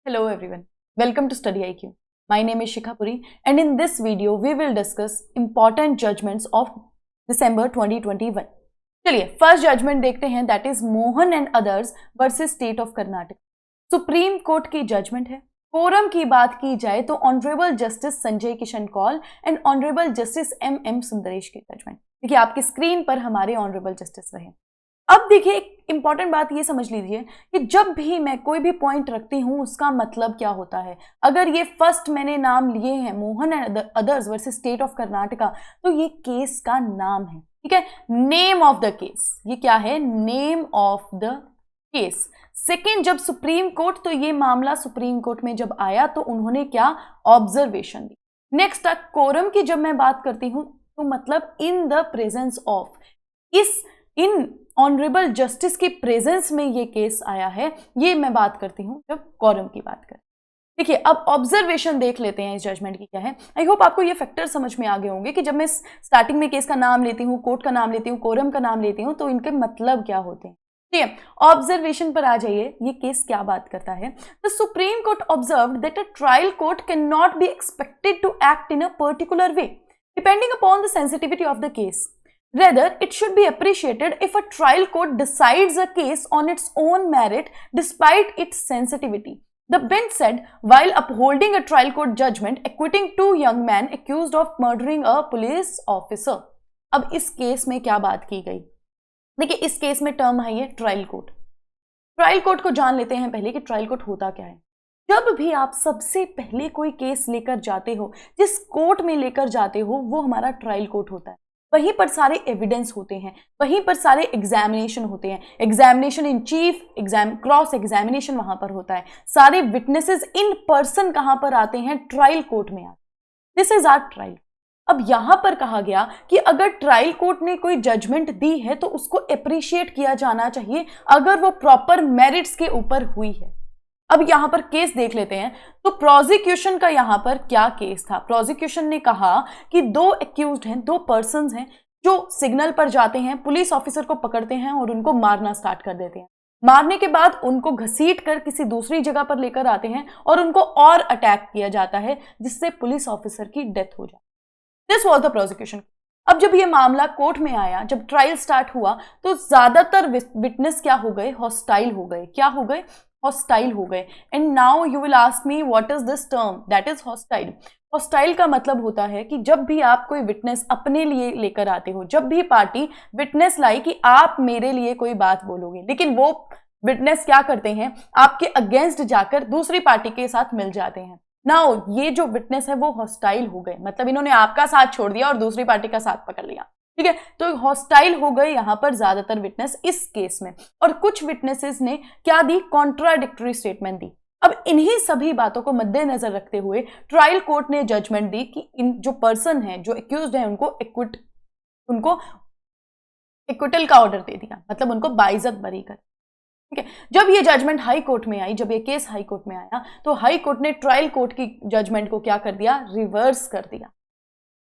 Hello everyone, welcome to Study IQ. My name is Shikha Puri and in this video we will discuss important judgments of December 2021. चलिए first judgement देखते हैं, that is Mohan and others versus state of Karnataka. Supreme court की judgement है. Quorum की बात की जाए तो honourable justice Sanjay Kishan Kaul and honourable justice M Sundaresh की जजमेंट. देखिए आपकी स्क्रीन पर हमारे ऑनरेबल जस्टिस रहे. अब देखिए एक इंपॉर्टेंट बात ये समझ लीजिए कि जब भी मैं कोई भी पॉइंट रखती हूं उसका मतलब क्या होता है. अगर ये फर्स्ट मैंने नाम लिए हैं Mohan and others versus state of Karnataka, तो ये केस का नाम है. ठीक है, नेम ऑफ द केस. ये क्या है? Name of the case. Second, जब सुप्रीम कोर्ट, तो ये मामला सुप्रीम कोर्ट में जब आया तो उन्होंने क्या ऑब्जर्वेशन दी. नेक्स्ट कोरम की जब मैं बात करती हूं तो मतलब in the presence of, in honourable justice की प्रेजेंस में ये केस आया है. ये मैं बात करती हूं जब कोरम की बात करें. देखिए अब ऑब्जर्वेशन देख लेते हैं इस जजमेंट की क्या है. आई होप आपको ये फैक्टर समझ में आ गए होंगे कि जब मैं स्टार्टिंग में केस का नाम लेती हूँ, कोर्ट का नाम लेती हूँ, कोरम का नाम लेती हूँ, तो इनके मतलब क्या होते हैं. ठीक है, ऑब्जर्वेशन पर आ जाइए. ये केस क्या बात करता है? The supreme court observed that a trial court can not be expected to act in a particular way depending upon the sensitivity of the case. Rather, it should be appreciated if a trial court decides a case on its own merit despite its sensitivity. The bench said, while upholding a trial court judgment acquitting two young men accused of murdering a police officer. अब इस case में क्या बात की गई? देखिए इस case में टर्म है ये ट्रायल कोर्ट. ट्रायल कोर्ट को जान लेते हैं पहले कि ट्रायल कोर्ट होता क्या है. जब भी आप सबसे पहले कोई केस लेकर जाते हो, जिस कोर्ट में लेकर जाते हो, वो हमारा ट्रायल कोर्ट होता है. वहीं पर सारे एविडेंस होते हैं, वहीं पर सारे एग्जामिनेशन होते हैं. Examination in chief, cross examination वहां पर होता है. सारे विटनेसेस इन पर्सन कहां पर आते हैं? ट्रायल कोर्ट में आते. This is our trial. अब यहां पर कहा गया कि अगर ट्रायल कोर्ट ने कोई जजमेंट दी है तो उसको अप्रिशिएट किया जाना चाहिए अगर वो प्रॉपर मेरिट्स के ऊपर हुई है. अब यहां पर केस देख लेते हैं. तो प्रोसिक्यूशन का यहां पर क्या केस था? प्रोसिक्यूशन ने कहा कि दो एक्यूज्ड हैं, दो पर्संस हैं जो सिग्नल पर जाते हैं, पुलिस ऑफिसर को पकड़ते हैं और उनको मारना स्टार्ट कर देते हैं. मारने के बाद उनको घसीट कर किसी दूसरी जगह पर लेकर आते हैं और उनको और अटैक किया जाता है जिससे पुलिस ऑफिसर की डेथ हो जाती है. This was the prosecution. अब जब ये मामला कोर्ट में आया, जब ट्रायल स्टार्ट हुआ, तो ज्यादातर विटनेस क्या हो गए? हॉस्टाइल हो गए. क्या हो गए? हॉस्टाइल हो गए. And now you will ask me what is this term? That is hostile. Hostile का मतलब होता है कि जब भी आप कोई विटनेस अपने लिए लेकर आते हो, जब भी पार्टी विटनेस लाई कि आप मेरे लिए कोई बात बोलोगे, लेकिन वो विटनेस क्या करते हैं? आपके अगेंस्ट जाकर दूसरी पार्टी के साथ मिल जाते हैं. नाउ ये जो विटनेस है वो हॉस्टाइल हो गए, मतलब इन्होंने आपका साथ छोड़ दिया और दूसरी पार्टी का साथ पकड़ लिया. ठीक है, तो हॉस्टाइल हो गए यहां पर ज्यादातर विटनेस इस केस में. और कुछ विटनेसेस ने क्या दी? कॉन्ट्राडिक्टरी स्टेटमेंट दी. अब इन्हीं सभी बातों को मद्देनजर रखते हुए ट्रायल कोर्ट ने जजमेंट दी कि इन जो पर्सन है, जो एक्यूज्ड है, उनको एक्विटल का ऑर्डर दे दिया, मतलब उनको बाइज्जत बरी कर. ठीक है, जब ये जजमेंट हाई कोर्ट में आई, जब ये केस हाई कोर्ट में आया, तो हाई कोर्ट ने ट्रायल कोर्ट की जजमेंट को क्या कर दिया? रिवर्स कर दिया.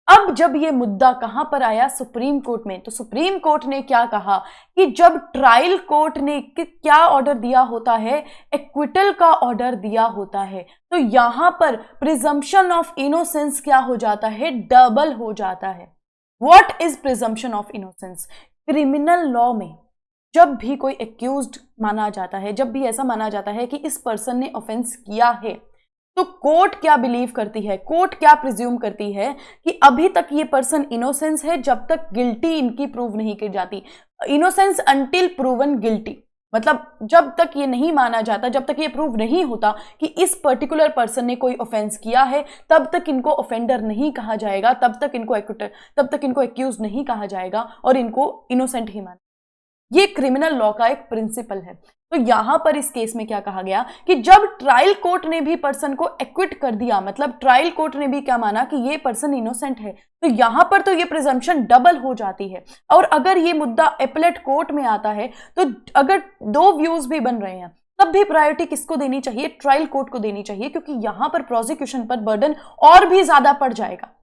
अब जब ये मुद्दा कहां पर आया? सुप्रीम कोर्ट में. तो सुप्रीम कोर्ट ने क्या कहा कि जब ट्रायल कोर्ट ने क्या ऑर्डर दिया होता है? एक्विटल का ऑर्डर दिया होता है, तो यहां पर प्रिजम्पशन ऑफ इनोसेंस क्या हो जाता है? डबल हो जाता है. What is presumption of innocence? Criminal law में जब भी कोई एक्यूज्ड माना जाता है, जब भी ऐसा माना जाता है कि इस पर्सन ने ऑफेंस किया है, तो कोर्ट क्या बिलीव करती है? कोर्ट क्या प्रिज्यूम करती है कि अभी तक ये पर्सन इनोसेंस है जब तक गिल्टी इनकी प्रूव नहीं की जाती. इनोसेंस अंटिल प्रूवन गिल्टी, मतलब जब तक ये नहीं माना जाता, जब तक ये प्रूव नहीं होता कि इस पर्टिकुलर पर्सन ने कोई ऑफेंस किया है, तब तक इनको ऑफेंडर नहीं कहा जाएगा, तब तक इनको एक्यूज नहीं कहा जाएगा और इनको इनोसेंट ही माना. ये क्रिमिनल लॉ का एक प्रिंसिपल है. तो यहां पर इस केस में क्या कहा गया कि जब ट्रायल कोर्ट ने भी पर्सन को एक्विट कर दिया, मतलब ट्रायल कोर्ट ने भी क्या माना कि ये पर्सन इनोसेंट है, तो यहां पर तो ये प्रिजम्पशन डबल हो जाती है. और अगर ये मुद्दा एपेलेट कोर्ट में आता है, तो अगर दो व्यूज भी बन रहे हैं, तब भी प्रायोरिटी किसको देनी चाहिए? ट्रायल कोर्ट को देनी चाहिए, क्योंकि यहां पर प्रोसिक्यूशन पर बर्डन और भी ज्यादा पड़ जाएगा.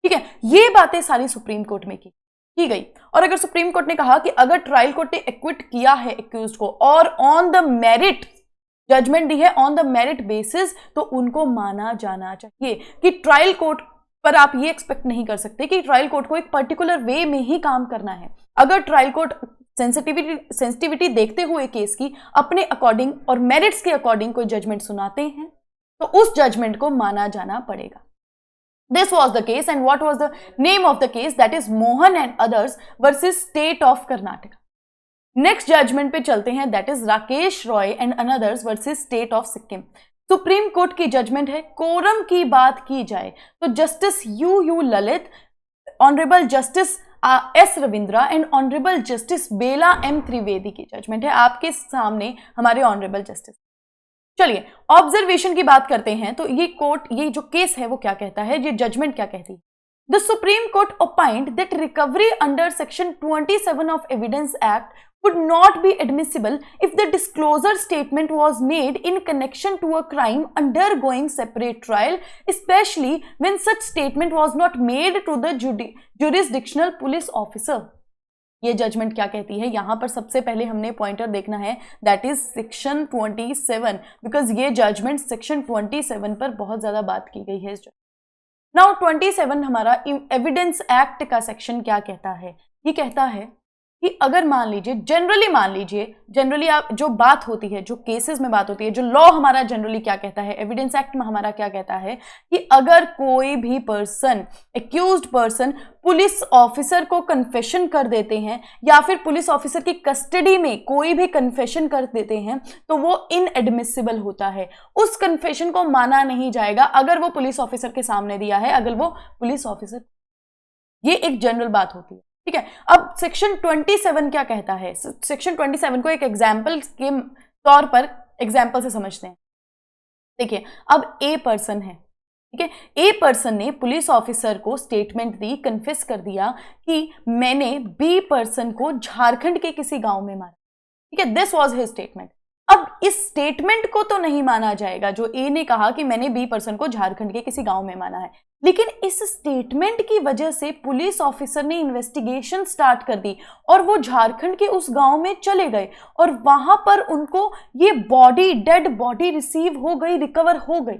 ठीक है, ये बातें सारी सुप्रीम कोर्ट में की गई. और अगर सुप्रीम कोर्ट ने कहा कि अगर ट्रायल कोर्ट ने एक्विट किया है एक्यूज्ड को और ऑन द मेरिट जजमेंट दी है ऑन द मेरिट बेसिस, तो उनको माना जाना चाहिए। कि ट्रायल कोर्ट पर आप ये एक्सपेक्ट नहीं कर सकते कि ट्रायल कोर्ट को एक पर्टिकुलर वे में ही काम करना है। अगर ट्रायल कोर्ट सेंसिटिविटी देखते हुए केस की अपने अकॉर्डिंग और मेरिट्स के अकॉर्डिंग कोई जजमेंट सुनाते हैं तो उस जजमेंट को माना जाना पड़ेगा। This was the case, and what was the name of the case? That is Mohan and others versus State of Karnataka. Next judgement पे चलते हैं, that is Rakesh Roy and others versus state of Sikkim. Supreme court की judgement है। Quorum की बात की जाए तो justice U Lalit, honourable justice S Ravindra and honourable justice Bela M Trivedi की जजमेंट है। आपके सामने हमारे ऑनरेबल जस्टिस। चलिए ऑब्जर्वेशन की बात करते हैं तो ये कोर्ट, ये जो केस है वो क्या कहता है, ये जजमेंट क्या कहती है। The supreme court ओपाइंड that recovery under section 27 of evidence act would not be admissible if the disclosure statement was made in connection to a crime undergoing separate trial, especially when such statement was not made to the jurisdictional police officer. ये judgement क्या कहती है, यहां पर सबसे पहले हमने pointer देखना है, दैट इज सेक्शन 27, बिकॉज ये जजमेंट सेक्शन 27 पर बहुत ज्यादा बात की गई है। नाउ 27 हमारा एविडेंस एक्ट का सेक्शन क्या कहता है, ये कहता है कि अगर मान लीजिए, जनरली आप जो बात होती है, जो केसेस में बात होती है, जो लॉ हमारा जनरली क्या कहता है, एविडेंस एक्ट में हमारा क्या कहता है कि अगर कोई भी person, accused person police officer को कन्फेशन कर देते हैं या फिर पुलिस ऑफिसर की कस्टडी में कोई भी कन्फेशन कर देते हैं तो वो इनएडमिसिबल होता है। उस कन्फेशन को माना नहीं जाएगा अगर वो पुलिस ऑफिसर के सामने दिया है, अगर वो पुलिस ऑफिसर, ये एक जनरल बात होती है। ठीक है, अब सेक्शन 27 क्या कहता है, सेक्शन 27 को एक एग्जाम्पल के तौर पर एग्जाम्पल से समझते हैं। देखिए, अब ए पर्सन है, ठीक है, ए पर्सन ने पुलिस ऑफिसर को स्टेटमेंट दी, कन्फेस कर दिया कि मैंने बी पर्सन को झारखंड के किसी गांव में मारा। ठीक है, दिस वाज हिज स्टेटमेंट। अब इस स्टेटमेंट को तो नहीं माना जाएगा जो ए ने कहा कि मैंने बी पर्सन को झारखंड के किसी गांव में मारा है, लेकिन इस स्टेटमेंट की वजह से पुलिस ऑफिसर ने इन्वेस्टिगेशन स्टार्ट कर दी और वो झारखंड के उस गांव में चले गए और वहां पर उनको ये बॉडी, डेड बॉडी रिसीव हो गई, रिकवर हो गई।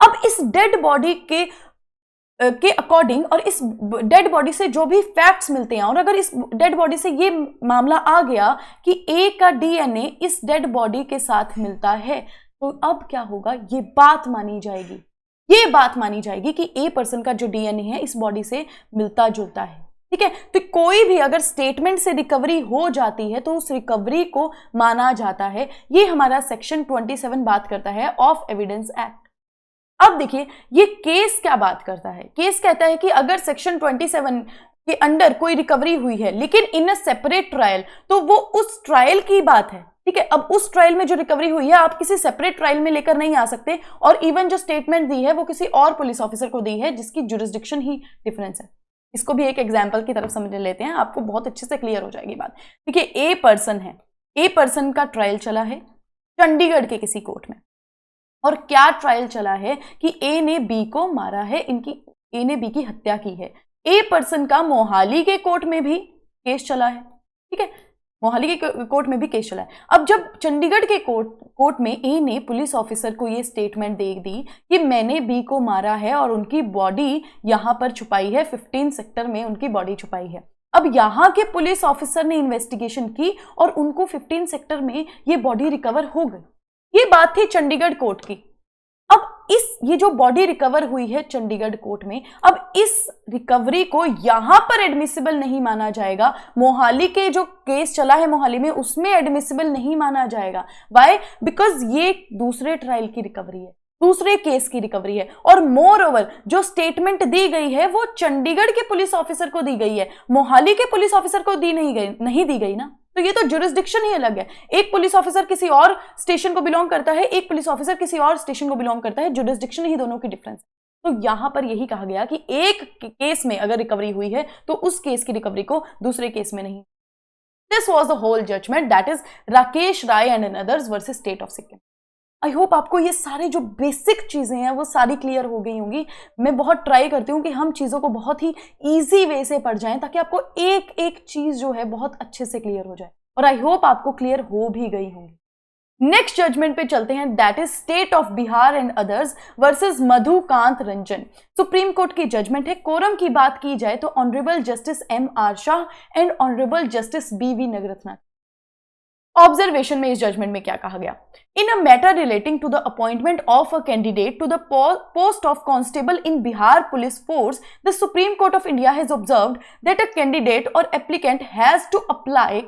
अब इस डेड बॉडी के अकॉर्डिंग और इस डेड बॉडी से जो भी फैक्ट्स मिलते हैं और अगर इस डेड बॉडी से ये मामला आ गया कि ए का डीएनए इस डेड बॉडी के साथ मिलता है तो अब क्या होगा, ये बात मानी जाएगी, ये बात मानी जाएगी कि ए पर्सन का जो डीएनए है इस बॉडी से मिलता जुलता है। ठीक है, तो कोई भी अगर स्टेटमेंट से रिकवरी हो जाती है तो उस रिकवरी को माना जाता है। ये हमारा सेक्शन 27 बात करता है ऑफ एविडेंस एक्ट। अब देखिए ये केस क्या बात करता है, केस कहता है कि अगर सेक्शन 27 के अंडर कोई रिकवरी हुई है लेकिन इन अ सेपरेट ट्रायल, तो वो उस ट्रायल की बात है। ठीक है, अब उस ट्रायल में जो रिकवरी हुई है आप किसी सेपरेट ट्रायल में लेकर नहीं आ सकते और इवन जो स्टेटमेंट दी है वो किसी और पुलिस ऑफिसर को दी है जिसकी जुरिस्डिक्शन ही डिफरेंस है। इसको भी एक एग्जाम्पल की तरफ समझ लेते हैं, आपको बहुत अच्छे से क्लियर हो जाएगी बात। देखिए, ए पर्सन है, ए पर्सन का ट्रायल चला है चंडीगढ़ के किसी कोर्ट में और क्या ट्रायल चला है कि ए ने बी को मारा है, ए ने बी की हत्या की है। ए पर्सन का मोहाली के कोर्ट में भी केस चला है। ठीक है, मोहाली के कोर्ट में भी केस चला है। अब जब चंडीगढ़ के कोर्ट में ए ने पुलिस ऑफिसर को ये स्टेटमेंट दे दी कि मैंने बी को मारा है और उनकी बॉडी यहां पर छुपाई है, 15 सेक्टर में उनकी बॉडी छुपाई है। अब यहां के पुलिस ऑफिसर ने इन्वेस्टिगेशन की और उनको 15 सेक्टर में ये बॉडी रिकवर हो गई। ये बात थी चंडीगढ़ कोर्ट की। अब ये जो बॉडी रिकवर हुई है चंडीगढ़ कोर्ट में, अब इस रिकवरी को यहां पर एडमिसिबल नहीं माना जाएगा। मोहाली के जो केस चला है मोहाली में उसमें एडमिसिबल नहीं माना जाएगा। व्हाई? बिकॉज ये दूसरे ट्रायल की रिकवरी है, दूसरे केस की रिकवरी है और मोर ओवर जो स्टेटमेंट दी गई है वो चंडीगढ़ के पुलिस ऑफिसर को दी गई है, मोहाली के पुलिस ऑफिसर को नहीं दी गई ना। तो ये तो जुरिस्डिक्शन ही अलग है। एक पुलिस ऑफिसर किसी और स्टेशन को बिलोंग करता है, एक पुलिस ऑफिसर किसी और स्टेशन को बिलोंग करता है, जुरिस्डिक्शन ही दोनों की डिफरेंस। तो यहां पर यही कहा गया कि एक केस में अगर रिकवरी हुई है तो उस केस की रिकवरी को दूसरे केस में नहीं। This was the whole judgement, that is Rakesh Rai and others versus state of Sikkim. I hope आपको ये सारी जो बेसिक चीज़ें हैं वो सारी क्लियर हो गई होंगी। मैं बहुत ट्राई करती हूँ कि हम चीज़ों को बहुत ही ईजी वे से पढ़ जाएं ताकि आपको एक एक चीज़ जो है बहुत अच्छे से क्लियर हो जाए और आई होप आपको क्लियर हो भी गई होंगी। नेक्स्ट जजमेंट पे चलते हैं, that is state of Bihar and others versus Madhukant Ranjan. Supreme court की जजमेंट है। कोरम की बात की जाए तो honourable justice M.R. Shah and honourable justice B.V. Nagarathna. Observation में इस जजमेंट में क्या कहा गया? In a matter relating to the appointment of a candidate to the post of constable in Bihar police force, the supreme Court of India has observed that a candidate और applicant has to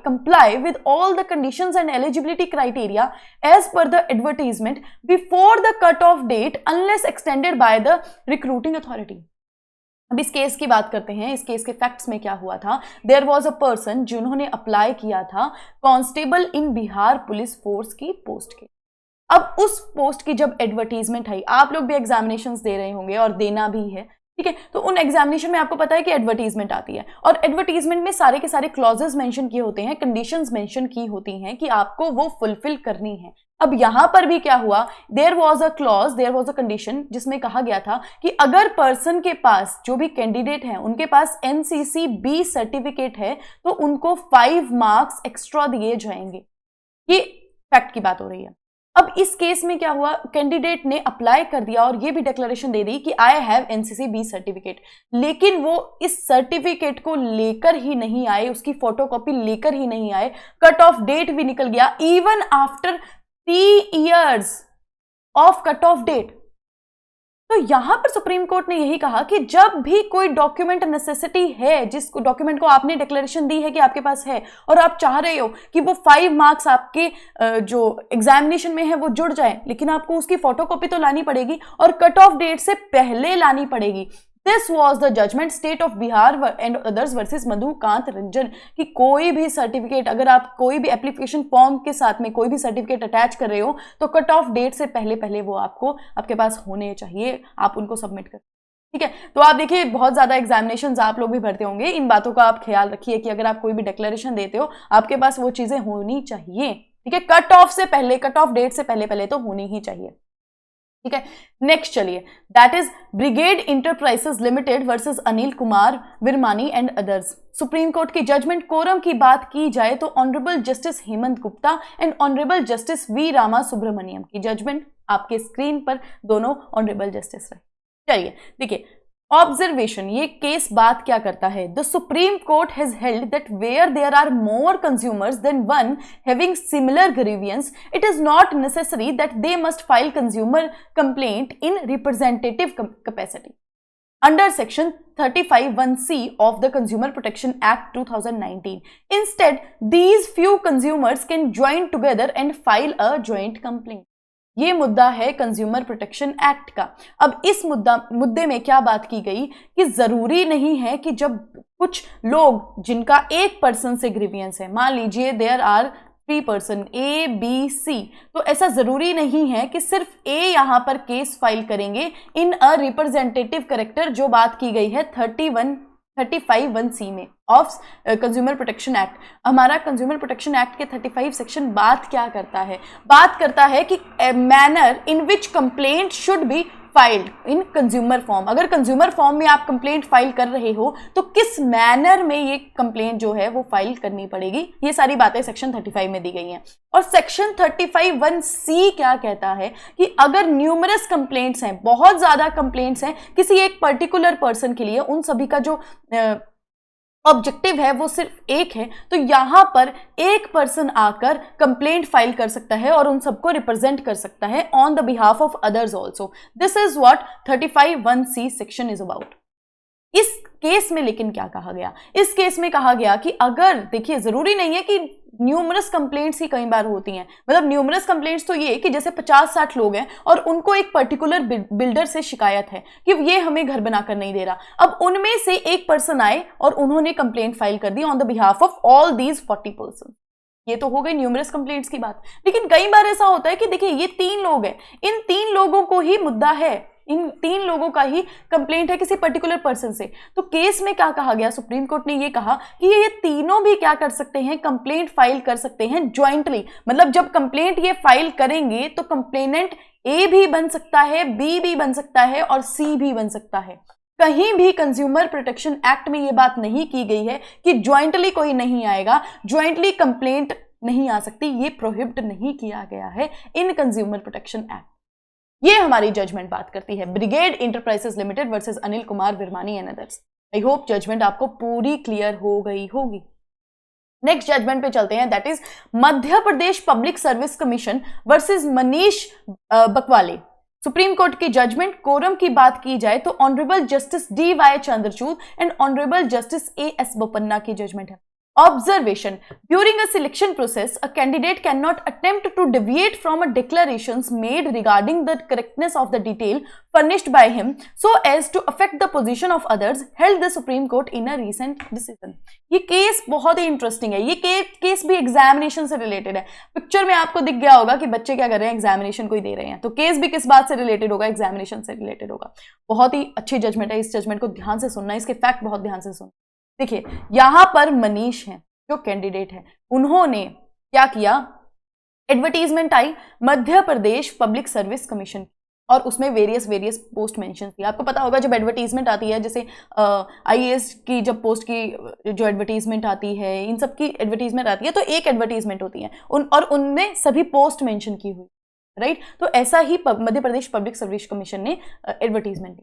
comply with all the conditions and eligibility criteria as per the advertisement before the cut-off date unless extended by the recruiting authority। अब इस case की बात करते हैं। इस case के facts में क्या हुआ था? देयर वॉज अ पर्सन जिन्होंने अप्लाई किया था constable in Bihar police force की पोस्ट के। अब उस पोस्ट की जब एडवर्टीजमेंट आई, आप लोग भी एग्जामिनेशंस दे रहे होंगे और देना भी है, ठीक है, तो उन एग्जामिनेशन में आपको पता है कि एडवर्टीजमेंट आती है और एडवर्टीजमेंट में सारे के सारे क्लॉजेस मेंशन किए होते हैं, कंडीशंस मेंशन की होती हैं कि आपको वो फुलफिल करनी है। अब यहां पर भी क्या हुआ? There was a clause, there was a condition जिसमें कहा गया था कि अगर पर्सन के पास, जो भी कैंडिडेट है उनके पास NCC B सर्टिफिकेट है तो उनको 5 मार्क्स एक्स्ट्रा दिए जाएंगे। ये फैक्ट की बात हो रही है। अब इस केस में क्या हुआ? कैंडिडेट ने अप्लाई कर दिया और ये भी डिक्लेरेशन दे दी कि I have NCC B certificate, लेकिन वो इस सर्टिफिकेट को लेकर ही नहीं आए, उसकी फोटोकॉपी लेकर ही नहीं आए। कट ऑफ डेट भी निकल गया, even after 3 years of cut off date. तो यहां पर सुप्रीम कोर्ट ने यही कहा कि जब भी कोई डॉक्यूमेंट नेसेसिटी है, जिस डॉक्यूमेंट को आपने डिक्लेरेशन दी है कि आपके पास है और आप चाह रहे हो कि वो 5 मार्क्स आपके जो एग्जामिनेशन में है वो जुड़ जाए, लेकिन आपको उसकी फोटोकॉपी तो लानी पड़ेगी और कट ऑफ डेट से पहले लानी पड़ेगी। This was the judgement state of Bihar and others versus Madhukant Ranjan कि कोई भी सर्टिफिकेट, अगर आप कोई भी एप्लीकेशन फॉर्म के साथ में कोई भी सर्टिफिकेट अटैच कर रहे हो तो कट ऑफ डेट से पहले पहले वो आपके पास होने चाहिए, आप उनको सबमिट कर। ठीक है, तो आप देखिए बहुत ज्यादा एग्जामिनेशंस आप लोग भी भरते होंगे, इन बातों का आप ख्याल रखिए कि अगर आप कोई भी डिक्लेरेशन देते हो आपके पास वो चीजें होनी चाहिए। ठीक है, कट ऑफ से पहले, कट ऑफ डेट से पहले पहले तो होनी ही चाहिए। ठीक है, नेक्स्ट चलिए, that is Brigade Enterprises Limited versus Anil Kumar Virmani and others. Supreme court की जजमेंट। कोरम की बात की जाए तो honourable justice Hemant Gupta and honourable justice V Rama Subramaniam की जजमेंट आपके स्क्रीन पर दोनों ऑनरेबल जस्टिस रहे। चलिए देखिए, ऑब्जर्वेशन, ये केस बात क्या करता है? The supreme court has held that where there are more consumers than one having similar grievances, it is not necessary that they must file consumer complaint in representative capacity under section 35(1)(c) of the Consumer Protection Act 2019. Instead, these few consumers can join together and file a joint complaint. ये मुद्दा है consumer protection act का। अब इस मुद्दे में क्या बात की गई कि जरूरी नहीं है कि जब कुछ लोग जिनका एक पर्सन से ग्रीवियंस है, मान लीजिए there are 3 person A, B, C, तो ऐसा जरूरी नहीं है कि सिर्फ A यहां पर केस फाइल करेंगे इन अ रिप्रेजेंटेटिव कैरेक्टर, जो बात की गई है 35(1)(c) में ऑफ कंज्यूमर प्रोटेक्शन एक्ट। हमारा कंज्यूमर प्रोटेक्शन एक्ट के 35 सेक्शन बात क्या करता है? बात करता है कि manner in which complaint should be filed in consumer form. अगर कंज्यूमर फॉर्म में आप कंप्लेंट फाइल कर रहे हो तो किस मैनर में ये कंप्लेंट जो है वो फाइल करनी पड़ेगी, ये सारी बातें सेक्शन 35 में दी गई हैं। और सेक्शन 35(1)(c) क्या कहता है कि अगर न्यूमरस कंप्लेंट्स हैं, बहुत ज्यादा कंप्लेंट्स हैं किसी एक पर्टिकुलर पर्सन के लिए, उन सभी का जो ऑब्जेक्टिव है वो सिर्फ एक है, तो यहां पर एक पर्सन आकर कंप्लेंट फाइल कर सकता है और उन सबको रिप्रेजेंट कर सकता है on the behalf of others also. This is what 35(1)(c) section is about. इस केस में लेकिन क्या कहा गया? इस केस में कहा गया कि अगर, देखिए जरूरी नहीं है कि न्यूमरस कंप्लेंट्स ही कई बार होती हैं, मतलब न्यूमरस कंप्लेंट्स तो ये कि जैसे 50-60 लोग हैं और उनको एक पर्टिकुलर बिल्डर से शिकायत है कि ये हमें घर बनाकर नहीं दे रहा। अब उनमें से एक पर्सन आए और उन्होंने कंप्लेंट फाइल कर दी on the behalf of all these 40 person. ये तो हो गई न्यूमरस कंप्लेंट्स की बात। लेकिन कई बार ऐसा होता है कि देखिए ये 3 लोग हैं, इन 3 लोगों को ही मुद्दा है, इन 3 लोगों का ही कंप्लेंट है किसी पर्टिकुलर पर्सन से। तो केस में क्या कहा गया? सुप्रीम कोर्ट ने ये कहा कि ये तीनों भी क्या कर सकते हैं? कंप्लेंट फाइल कर सकते हैं ज्वाइंटली। मतलब जब कंप्लेंट ये फाइल करेंगे तो कंप्लेनेंट ए भी बन सकता है, बी भी बन सकता है और सी भी बन सकता है। कहीं भी कंज्यूमर प्रोटेक्शन एक्ट में ये बात नहीं की गई है कि ज्वाइंटली कोई नहीं आएगा। ज्वाइंटली कंप्लेंट नहीं आ सकती, ये प्रोहिबिट नहीं किया गया है इन कंज्यूमर प्रोटेक्शन एक्ट। ये हमारी जजमेंट बात करती है Brigade Enterprises Limited versus Anil Kumar Virmani and others. I hope judgement आपको पूरी क्लियर हो गई होगी। नेक्स्ट जजमेंट पे चलते हैं, that is Madhya Pradesh public service commission versus Manish Bakwale. Supreme court की जजमेंट, कोरम की बात की जाए तो honourable justice D Y. Chandrachud and honourable justice A S. Bopanna की जजमेंट है। Observation: during a selection process, a candidate cannot attempt to deviate from a declarations made regarding the correctness of the detail furnished by him so as to affect the position of others, held the Supreme Court in a recent decision। ये case बहुत ही interesting है। ये case भी examination से related है। Picture में आपको दिख गया होगा कि बच्चे क्या कर रहे हैं, एग्जामिनेशन को ही दे रहे हैं, तो केस भी किस बात से रिलेटेड होगा, एग्जामिनेशन से रिलेटेड होगा। बहुत ही अच्छी जजमेंट है, इस जजमेंट को ध्यान से सुनना, इसके फैक्ट बहुत ध्यान से सुनना। देखिए यहां पर मनीष हैं जो कैंडिडेट है, उन्होंने क्या किया, एडवर्टीजमेंट आई मध्य प्रदेश पब्लिक सर्विस कमीशन और उसमें वेरियस पोस्ट मेंशन थी। आपको पता होगा जब एडवर्टीजमेंट आती है, जैसे आईएएस की जब पोस्ट की जो एडवर्टीजमेंट आती है, इन सब की एडवर्टीजमेंट आती है तो एक एडवर्टीजमेंट होती है और उनमें सभी पोस्ट मेंशन की हुई, राइट। तो ऐसा ही मध्य प्रदेश पब्लिक सर्विस कमीशन ने एडवर्टीजमेंट दी।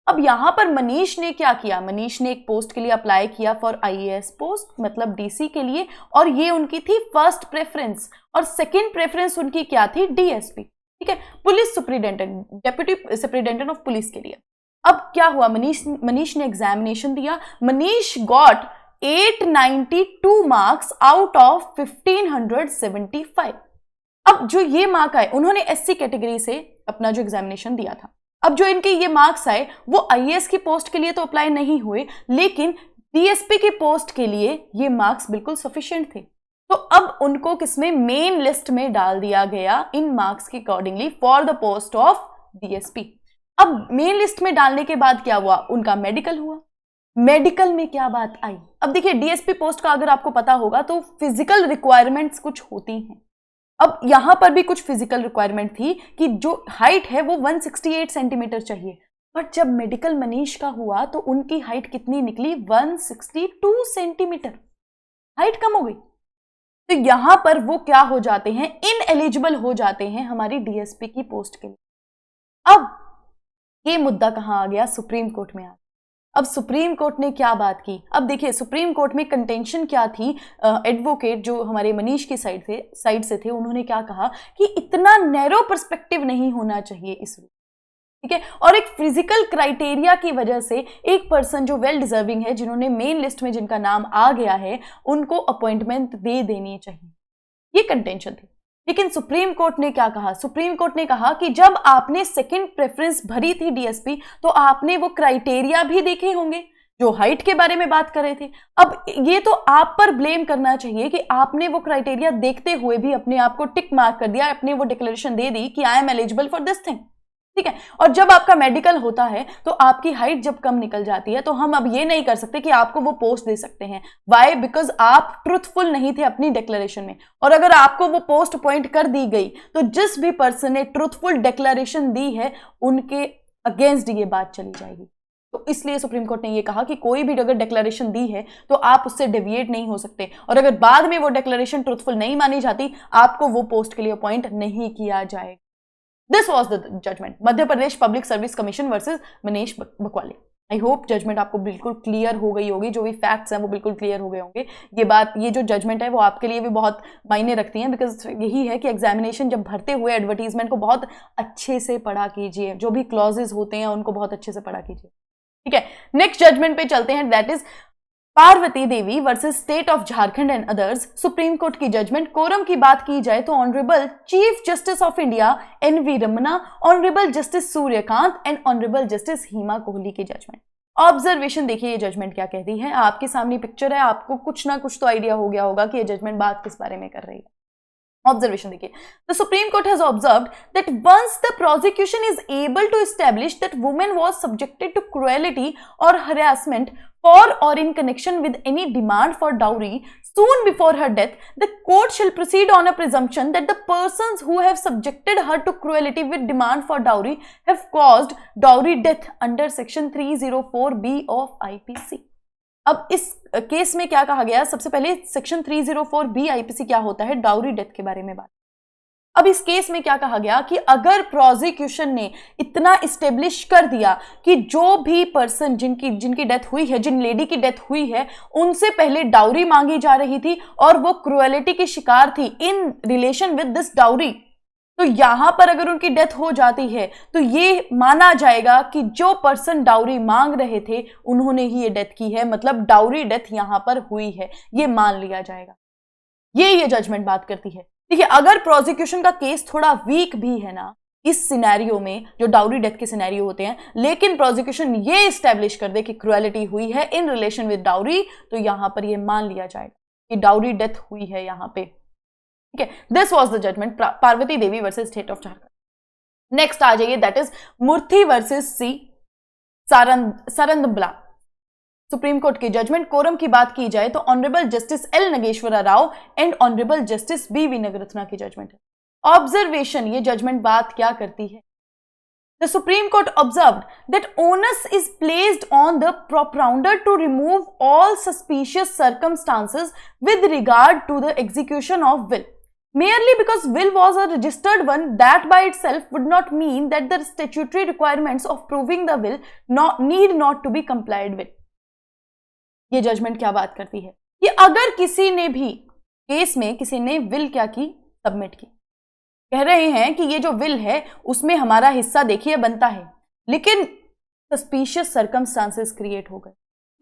अब यहां पर मनीष ने क्या किया, मनीष ने एक पोस्ट के लिए अप्लाई किया फॉर आईएएस पोस्ट, मतलब डीसी के लिए, और ये उनकी थी फर्स्ट प्रेफरेंस, और सेकंड प्रेफरेंस उनकी क्या थी, डीएसपी, ठीक है, police superintendent, deputy superintendent of police के लिए। अब क्या हुआ, मनीष ने एग्जामिनेशन दिया, Manish got 892 marks out of 1575। अब जो ये मार्क आए, उन्होंने एससी कैटेगरी से अपना जो एग्जामिनेशन दिया था। अब जो इनके ये मार्क्स आए वो आईएएस की पोस्ट के लिए तो अप्लाई नहीं हुए, लेकिन डीएसपी की पोस्ट के लिए ये मार्क्स बिल्कुल सफिशिएंट थे। तो अब उनको किसमें, मेन लिस्ट में डाल दिया गया इन मार्क्स के accordingly for the post of DSP. अब मेन लिस्ट में डालने के बाद क्या हुआ, उनका मेडिकल हुआ। मेडिकल में क्या बात आई, अब देखिए डीएसपी पोस्ट का अगर आपको पता होगा तो फिजिकल रिक्वायरमेंट्स कुछ होती हैं। अब यहां पर भी कुछ फिजिकल रिक्वायरमेंट थी कि जो हाइट है वो 168 सेंटीमीटर चाहिए, बट जब मेडिकल मनीष का हुआ तो उनकी हाइट कितनी निकली, 162 सेंटीमीटर, हाइट कम हो गई। तो यहां पर वो क्या हो जाते हैं, इनएलिजिबल हो जाते हैं हमारी डीएसपी की पोस्ट के लिए। अब ये मुद्दा कहां आ गया, सुप्रीम कोर्ट में आ गया। अब सुप्रीम कोर्ट ने क्या बात की, अब देखिए सुप्रीम कोर्ट में कंटेंशन क्या थी, एडवोकेट जो हमारे मनीष की साइड से थे, उन्होंने क्या कहा कि इतना नैरो पर्सपेक्टिव नहीं होना चाहिए इस, ठीक है, और एक फिजिकल क्राइटेरिया की वजह से एक पर्सन जो वेल डिजर्विंग है, जिन्होंने मेन लिस्ट में जिनका नाम आ गया है, उनको अपॉइंटमेंट दे देनी चाहिए, ये कंटेंशन थी। लेकिन सुप्रीम कोर्ट ने क्या कहा, सुप्रीम कोर्ट ने कहा कि जब आपने सेकंड प्रेफरेंस भरी थी डीएसपी, तो आपने वो क्राइटेरिया भी देखे होंगे जो हाइट के बारे में बात कर रहे थे। अब ये तो आप पर ब्लेम करना चाहिए कि आपने वो क्राइटेरिया देखते हुए भी अपने आप को टिक मार्क कर दिया, अपने वो डिक्लेरेशन दे दी कि I am eligible for this thing, ठीक है। और जब आपका मेडिकल होता है तो आपकी हाइट जब कम निकल जाती है तो हम अब ये नहीं कर सकते कि आपको वो पोस्ट दे सकते हैं। वाई, बिकॉज आप ट्रुथफुल नहीं थे अपनी डिक्लेरेशन में, और अगर आपको वो पोस्ट अपॉइंट कर दी गई तो जिस भी पर्सन ने ट्रुथफुल डिक्लेरेशन दी है उनके अगेंस्ट ये बात चली जाएगी। तो इसलिए सुप्रीम कोर्ट ने ये कहा कि कोई भी अगर डिक्लेरेशन दी है तो आप उससे डेविएट नहीं हो सकते, और अगर बाद में वो डिक्लेरेशन ट्रुथफुल नहीं मानी जाती, आपको वो पोस्ट के लिए अपॉइंट नहीं किया जाएगा। This was the judgment, Madhya Pradesh public service commission versus Manish Bakwale. I hope judgement आपको बिल्कुल क्लियर हो गई होगी, जो भी फैक्ट्स हैं वो बिल्कुल क्लियर हो गए होंगे। ये जो जजमेंट है वो आपके लिए भी बहुत मायने रखती हैं, बिकॉज यही है कि एग्जामिनेशन जब भरते हुए एडवर्टीजमेंट को बहुत अच्छे से पढ़ा कीजिए, जो भी क्लॉजेज होते हैं उनको बहुत अच्छे से पढ़ा कीजिए, ठीक है। नेक्स्ट जजमेंट पे चलते हैं, that is Parvati Devi versus state of Jharkhand and others. Supreme court की जजमेंट, कोरम की बात की जाए तो honourable chief justice of India N V. Ramana, honourable justice Suryakant and honourable justice Hima Kohli की जजमेंट। ऑब्जर्वेशन देखिए ये जजमेंट क्या कहती है, आपके सामने पिक्चर है, आपको कुछ ना कुछ तो आइडिया हो गया होगा कि ये जजमेंट बात किस बारे में कर रही है। Observation देखिए, the Supreme Court has observed that once the prosecution is able to establish that woman was subjected to cruelty or harassment for or in connection with any demand for dowry soon before her death, the court shall proceed on a presumption that the persons who have subjected her to cruelty with demand for dowry have caused dowry death under section 304B of IPC. अब इस case में क्या कहा गया, सबसे पहले section 304B IPC क्या होता है, डाउरी डेथ के बारे में बात। अब इस केस में क्या कहा गया कि अगर प्रोसिक्यूशन ने इतना इस्टेब्लिश कर दिया कि जो भी पर्सन जिनकी डेथ हुई है, जिन लेडी की डेथ हुई है, उनसे पहले डाउरी मांगी जा रही थी और वो क्रुएलिटी की शिकार थी in relation with this dowry, तो यहां पर अगर उनकी डेथ हो जाती है तो ये माना जाएगा कि जो पर्सन डाउरी मांग रहे थे उन्होंने ही ये डेथ की है, मतलब डाउरी डेथ यहां पर हुई है, ये मान लिया जाएगा। ये जजमेंट बात करती है। देखिए, अगर प्रोसिक्यूशन का केस थोड़ा वीक भी है ना इस सिनेरियो में, जो डाउरी डेथ के सिनेरियो होते हैं, लेकिन प्रोसिक्यूशन ये एस्टैब्लिश कर दे कि क्रुएलिटी हुई है इन रिलेशन विद डाउरी, तो यहां पर ये मान लिया जाएगा कि डाउरी डेथ हुई है यहां पे। ठीक है, this was the judgment Parvati Devi versus state of Jharkhand. Next आ जाइए, that is Murthy versus C Sarandbala. Supreme court की जजमेंट। कोरम की बात की जाए तो honourable justice L Nageswara Rao and honourable justice B V Nagarathna की जजमेंट है। ऑब्जर्वेशन, ये जजमेंट बात क्या करती है? The Supreme Court observed that onus is placed on the propounder to remove all suspicious circumstances with regard to the execution of will. Merely because will was a registered one, that by itself would not mean that the statutory requirements of proving the will need not to be complied with. ये judgement क्या बात करती है कि अगर किसी ने भी केस में किसी ने विल क्या की, सबमिट की, कह रहे हैं कि ये जो विल है उसमें हमारा हिस्सा देखिए बनता है, लेकिन सस्पिशियस सर्कमस्टांसेस क्रिएट हो गए।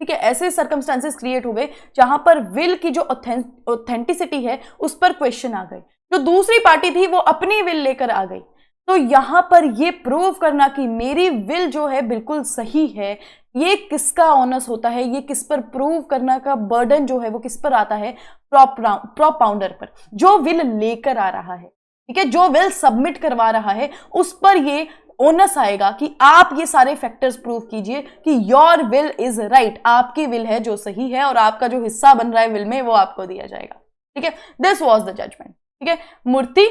ठीक है, ऐसे सर्कमस्टांसेस क्रिएट हो गए जहां पर विल की जो ऑथेंटिसिटी है उस पर क्वेश्चन आ गए। जो दूसरी पार्टी थी वो अपनी विल लेकर आ गई, तो यहां पर ये प्रूव करना कि मेरी विल जो है बिल्कुल सही है, ये किसका ऑनस होता है, ये किस पर प्रूव करना का बर्डन जो है वो किस पर आता है, प्रोपाउंडर पर, जो विल लेकर आ रहा है। ठीक है, जो विल सबमिट करवा रहा है उस पर ये ओनस आएगा कि आप ये सारे फैक्टर्स प्रूव कीजिए कि योर विल इज राइट, आपकी विल है जो सही है और आपका जो हिस्सा बन रहा है विल में वो आपको दिया जाएगा। ठीक है, दिस वाज द जजमेंट। ठीक है, मूर्ति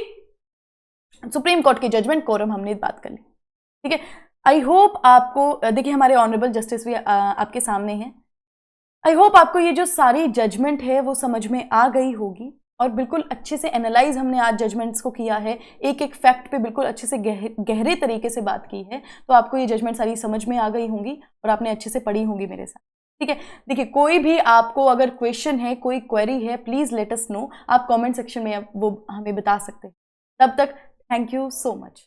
सुप्रीम कोर्ट की जजमेंट, कोरम हमने बात कर ली। ठीक है, आई होप आपको, देखिए हमारे ऑनरेबल जस्टिस भी आपके सामने हैं, आई होप आपको ये जो सारी जजमेंट है वो समझ में आ गई होगी और बिल्कुल अच्छे से एनालाइज हमने आज जजमेंट्स को किया है, एक एक फैक्ट पे बिल्कुल अच्छे से गहरे तरीके से बात की है, तो आपको ये जजमेंट सारी समझ में आ गई होंगी और आपने अच्छे से पढ़ी होंगी मेरे साथ। ठीक है, देखिए कोई भी आपको अगर क्वेश्चन है, कोई क्वेरी है, प्लीज लेट अस नो, आप कमेंट सेक्शन में वो हमें बता सकते हैं। तब तक थैंक यू सो मच।